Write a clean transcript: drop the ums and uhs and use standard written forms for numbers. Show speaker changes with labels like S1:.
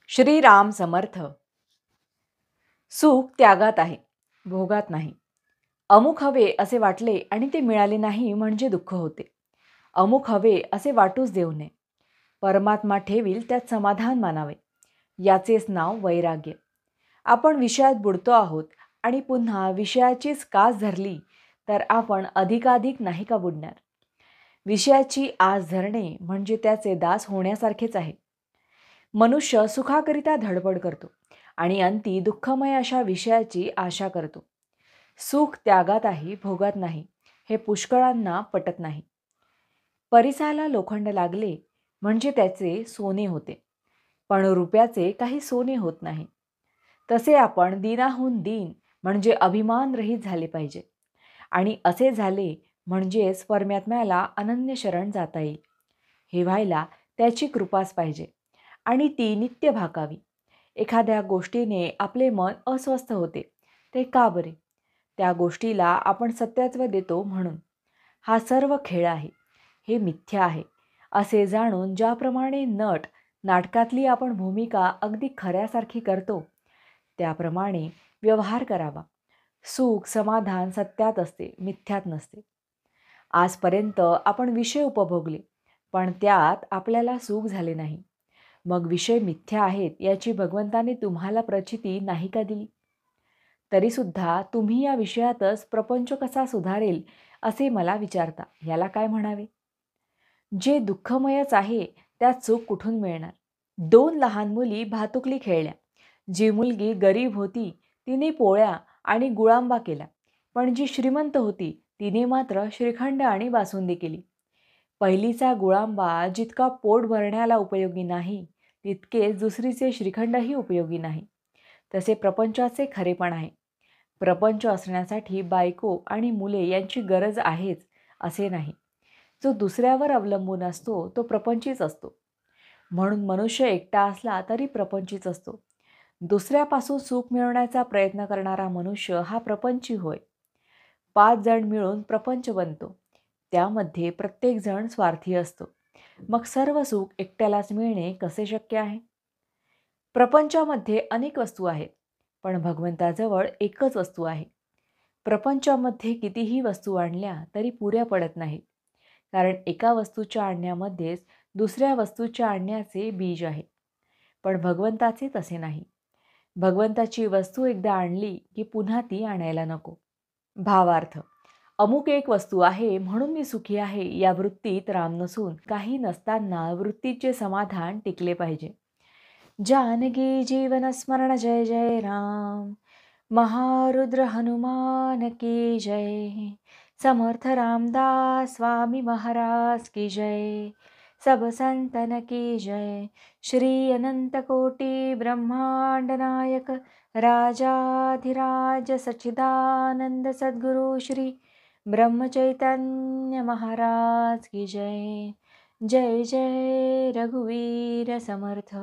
S1: श्रीराम समर्थ. सुख त्यागात आहे, भोगात नाही. अमुक हवे असे वाटले आणि ते मिळाले नाही म्हणजे दुःख होते. अमुक हवे असे वाटूच देऊ नये. परमात्मा ठेवील त्यात समाधान मानावे. याचेच नाव वैराग्य. आपण विषयात बुडतो आहोत आणि पुन्हा विषयाचीच कास धरली तर आपण अधिकाधिक नाही का बुडणार. विषयाची आस धरणे म्हणजे त्याचे दास होण्यासारखेच आहे. मनुष्य सुखाकरिता धडपड करतो आणि अंती दुःखमय अशा विषयाची आशा करतो. सुख त्यागात आहे, भोगात नाही, हे पुष्कळांना पटत नाही. परिसाला लोखंड लागले म्हणजे त्याचे सोने होते, पण रुपयाचे काही सोने होत नाही. तसे आपण दीनाहून दीन म्हणजे अभिमान रहित झाले पाहिजे आणि असे झाले म्हणजेच परमात्म्याला अनन्य शरण जाता येईल. हे व्हायला त्याची कृपाच पाहिजे आणि ती नित्य भाकावी. एखाद्या गोष्टीने आपले मन अस्वस्थ होते, ते का बरे? त्या गोष्टीला आपण सत्यत्व देतो म्हणून. हा सर्व खेळ आहे, हे मिथ्या आहे असे जाणून ज्याप्रमाणे नट नाटकातली आपण भूमिका अगदी खऱ्यासारखी करतो, त्याप्रमाणे व्यवहार करावा. सुख समाधान सत्यात असते, मिथ्यात नसते. आजपर्यंत आपण विषय उपभोगले, पण त्यात आपल्याला सुख झाले नाही. मग विषय मिथ्या आहेत याची भगवंताने तुम्हाला प्रचिती नाही का दिली? तरीसुद्धा तुम्ही या विषयातच प्रपंच कसा सुधारेल असे मला विचारता. याला काय म्हणावे? जे दुःखमयच आहे त्यात सुख कुठून मिळणार? 2 लहान मुली भातुकली खेळल्या. जी मुलगी गरीब होती तिने पोळ्या आणि गुळांबा केला, पण जी श्रीमंत होती तिने मात्र श्रीखंड आणि बासुंदी केली. पहिलीचा गुळांबा जितका पोट भरण्याला उपयोगी नाही, तितकेच दुसरीचे श्रीखंडही उपयोगी नाही. तसे प्रपंचाचे खरेपण आहे. प्रपंच असण्यासाठी बायको आणि मुले यांची गरज आहेच असे नाही. जो दुसऱ्यावर अवलंबून असतो तो प्रपंचीच असतो. म्हणून मनुष्य एकटा असला तरी प्रपंचीच असतो. दुसऱ्यापासून सुख मिळवण्याचा प्रयत्न करणारा मनुष्य हा प्रपंची होय. 5 जण मिळून प्रपंच बनतो. त्यामध्ये प्रत्येक जण स्वार्थी असतो. मग सर्व सुख एकट्यालाच मिळणे कसे शक्य आहे? प्रपंचामध्ये अनेक वस्तू आहेत, पण भगवंताजवळ एकच वस्तू आहे. प्रपंचामध्ये कितीही वस्तू आणल्या तरी पुऱ्या पडत नाहीत, कारण एका वस्तूच्या आणण्यामध्येच दुसऱ्या वस्तूच्या आणण्याचे बीज आहे. पण भगवंताचे तसे नाही. भगवंताची वस्तू एकदा आणली की पुन्हा ती आणायला नको. भावार्थ: अमुक एक वस्तू आहे म्हणून मी सुखी आहे या वृत्तीत राम नसून काही नसताना वृत्तीचे समाधान टिकले पाहिजे. जानकी जीवन स्मरण जय जय राम. महारुद्र हनुमान की जय. समर्थ रामदास स्वामी महाराज की जय. सब संतन की जय. श्री अनंत कोटि ब्रह्मांड नायक राजाधिराज सच्चिदानंद सद्गुरु श्री ब्रह्म चैतन्य महाराज की जय. जय जय रघुवीर समर्थ.